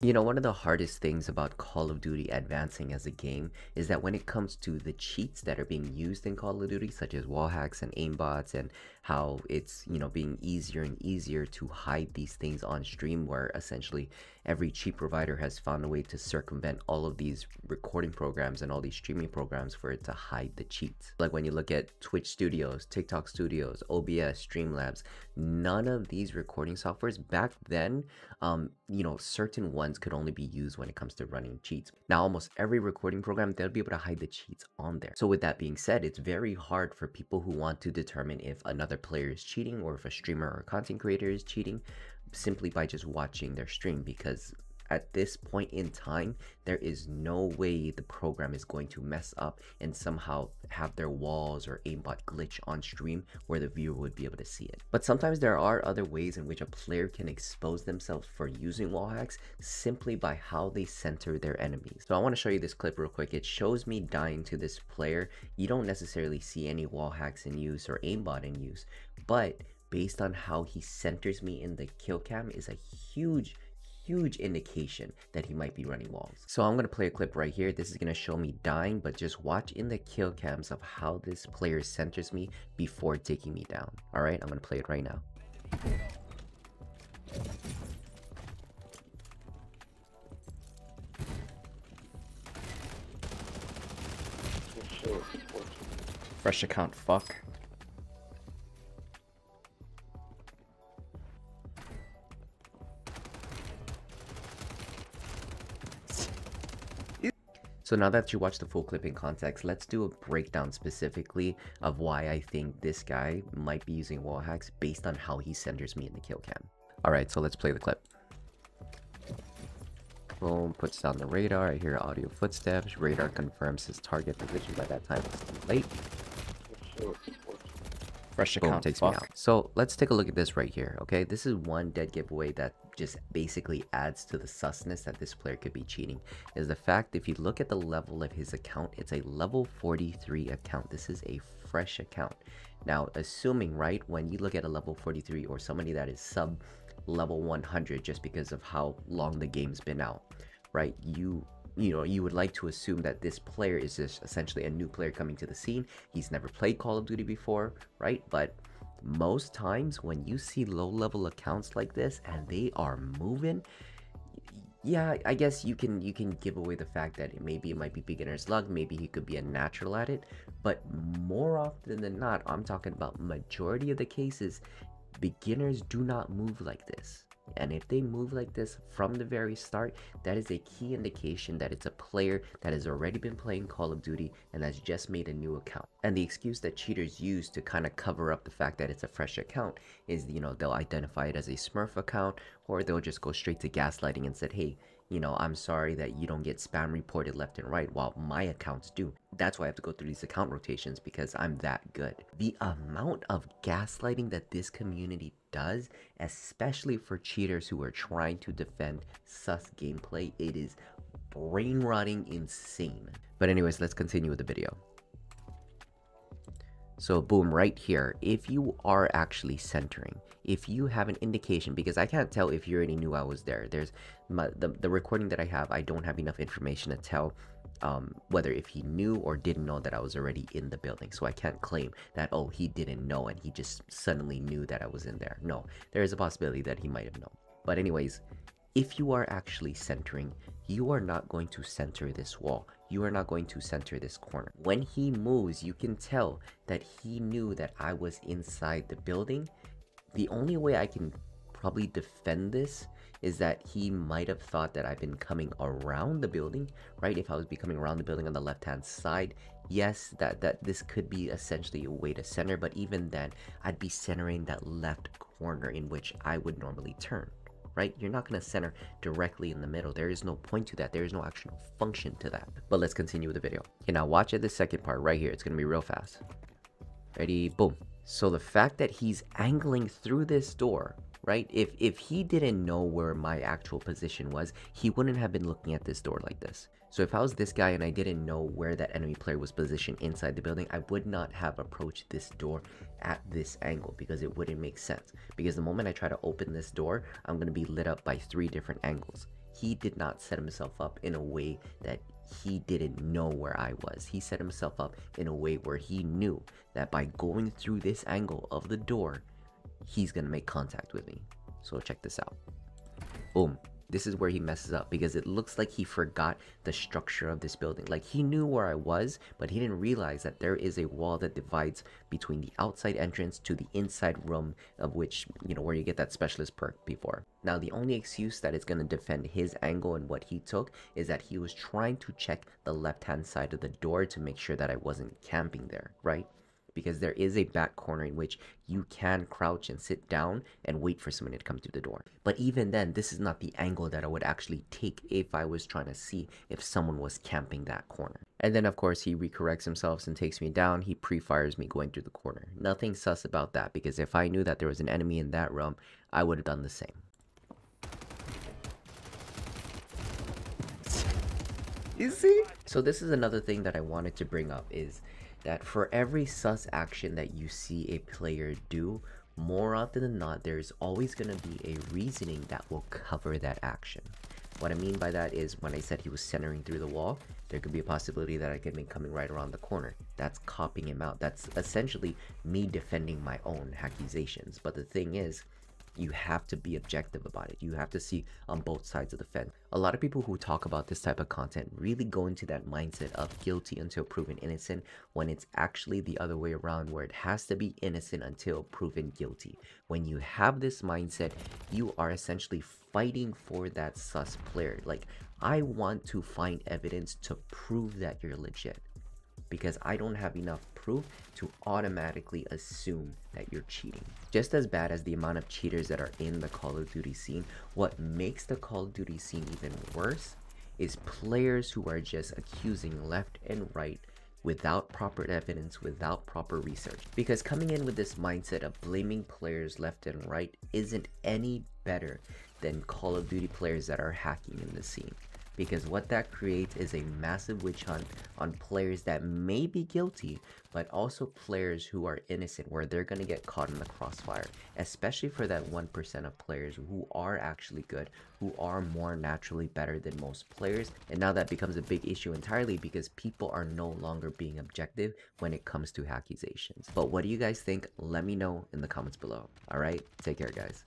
You know, one of the hardest things about Call of Duty advancing as a game is that when it comes to the cheats that are being used in Call of Duty, such as wall hacks and aimbots, and how it's, being easier and easier to hide these things on stream, where essentially every cheat provider has found a way to circumvent all of these recording programs and all these streaming programs for it to hide the cheats. Like when you look at Twitch Studios, TikTok Studios, OBS, Streamlabs, none of these recording softwares back then, certain ones could only be used when it comes to running cheats. Now, almost every recording program, they'll be able to hide the cheats on there. So with that being said, it's very hard for people who want to determine if another player is cheating or if a streamer or content creator is cheating simply by just watching their stream, because at this point in time, there is no way the program is going to mess up and somehow have their walls or aimbot glitch on stream where the viewer would be able to see it. But sometimes there are other ways in which a player can expose themselves for using wall hacks simply by how they center their enemies. So I want to show you this clip real quick. It shows me dying to this player. You don't necessarily see any wall hacks in use or aimbot in use, but based on how he centers me in the kill cam is a huge indication that he might be running walls. So I'm going to play a clip right here. This is going to show me dying, but just watch in the kill cams of how this player centers me before taking me down. All right, I'm going to play it right now. Fresh account, fuck. So now that you watched the full clip in context, let's do a breakdown specifically of why I think this guy might be using wall hacks based on how he centers me in the kill cam. Alright, so let's play the clip. Boom, puts down the radar. I hear audio footsteps. Radar confirms his target position. By that time, it's too late. Fresh account takes me out. So let's take a look at this right here. Okay, this is one dead giveaway that just basically adds to the susness that this player could be cheating, is the fact if you look at the level of his account, it's a level 43 account. This is a fresh account. Now, assuming, right, when you look at a level 43 or somebody that is sub level 100 just because of how long the game's been out, right, you would like to assume that this player is just essentially a new player coming to the scene. He's never played Call of Duty before, right? But most times when you see low-level accounts like this and they are moving, yeah, I guess you can give away the fact that maybe it might be beginner's luck, maybe he could be a natural at it, but more often than not, I'm talking about majority of the cases, beginners do not move like this. And if they move like this from the very start, that is a key indication that it's a player that has already been playing Call of Duty and has just made a new account. And the excuse that cheaters use to kind of cover up the fact that it's a fresh account is, they'll identify it as a Smurf account, or they'll just go straight to gaslighting and said, hey, I'm sorry that you don't get spam reported left and right while my accounts do. That's why I have to go through these account rotations, because I'm that good. The amount of gaslighting that this community does, especially for cheaters who are trying to defend sus gameplay, it is brain rotting insane. But anyways, let's continue with the video. So boom, right here, if you are actually centering, if you have an indication, because I can't tell if you already knew I was there. There's the recording that I have, I don't have enough information to tell whether if he knew or didn't know that I was already in the building. So I can't claim that, oh, he didn't know and he just suddenly knew that I was in there. No, there is a possibility that he might have known. But anyways, if you are actually centering, you are not going to center this wall. You are not going to center this corner. When he moves, you can tell that he knew that I was inside the building. The only way I can probably defend this is that he might have thought that I've been coming around the building, right? If I was coming around the building on the left-hand side, yes, that this could be essentially a way to center, but even then, I'd be centering that left corner in which I would normally turn. Right? You're not going to center directly in the middle. There is no point to that. There is no actual function to that. But let's continue with the video. Okay, now watch it, the second part right here. It's going to be real fast. Ready? Boom. So the fact that he's angling through this door, right? If he didn't know where my actual position was, he wouldn't have been looking at this door like this. So if I was this guy and I didn't know where that enemy player was positioned inside the building, I would not have approached this door at this angle, because it wouldn't make sense. Because the moment I try to open this door, I'm going to be lit up by 3 different angles. he did not set himself up in a way that he didn't know where I was. He set himself up in a way where he knew that by going through this angle of the door, he's gonna make contact with me. So check this out. Boom. This is where he messes up, because it looks like he forgot the structure of this building. Like, he knew where I was, but he didn't realize that there is a wall that divides between the outside entrance to the inside room, of which, you know, where you get that specialist perk before. Now, the only excuse that is going to defend his angle and what he took is that he was trying to check the left-hand side of the door to make sure that I wasn't camping there, right? Because there is a back corner in which you can crouch and sit down and wait for someone to come through the door. But even then, this is not the angle that I would actually take if I was trying to see if someone was camping that corner. And then of course he recorrects himself and takes me down. He pre-fires me going through the corner. Nothing sus about that, because if I knew that there was an enemy in that room, I would have done the same. You see? So this is another thing that I wanted to bring up, is that for every sus action that you see a player do, more often than not, there's always going to be a reasoning that will cover that action. What I mean by that is, when I said he was centering through the wall, there could be a possibility that I could be coming right around the corner. That's copying him out. That's essentially me defending my own accusations. But the thing is, you have to be objective about it. You have to see on both sides of the fence. A lot of people who talk about this type of content really go into that mindset of guilty until proven innocent, when it's actually the other way around, where it has to be innocent until proven guilty. When you have this mindset, you are essentially fighting for that sus player. Like, I want to find evidence to prove that you're legit, because I don't have enough proof to automatically assume that you're cheating. Just as bad as the amount of cheaters that are in the Call of Duty scene, what makes the Call of Duty scene even worse is players who are just accusing left and right without proper evidence, without proper research. Because coming in with this mindset of blaming players left and right isn't any better than Call of Duty players that are hacking in the scene. Because what that creates is a massive witch hunt on players that may be guilty, but also players who are innocent, where they're going to get caught in the crossfire. Especially for that 1% of players who are actually good, who are more naturally better than most players. And now that becomes a big issue entirely, because people are no longer being objective when it comes to accusations. But what do you guys think? Let me know in the comments below. Alright, take care guys.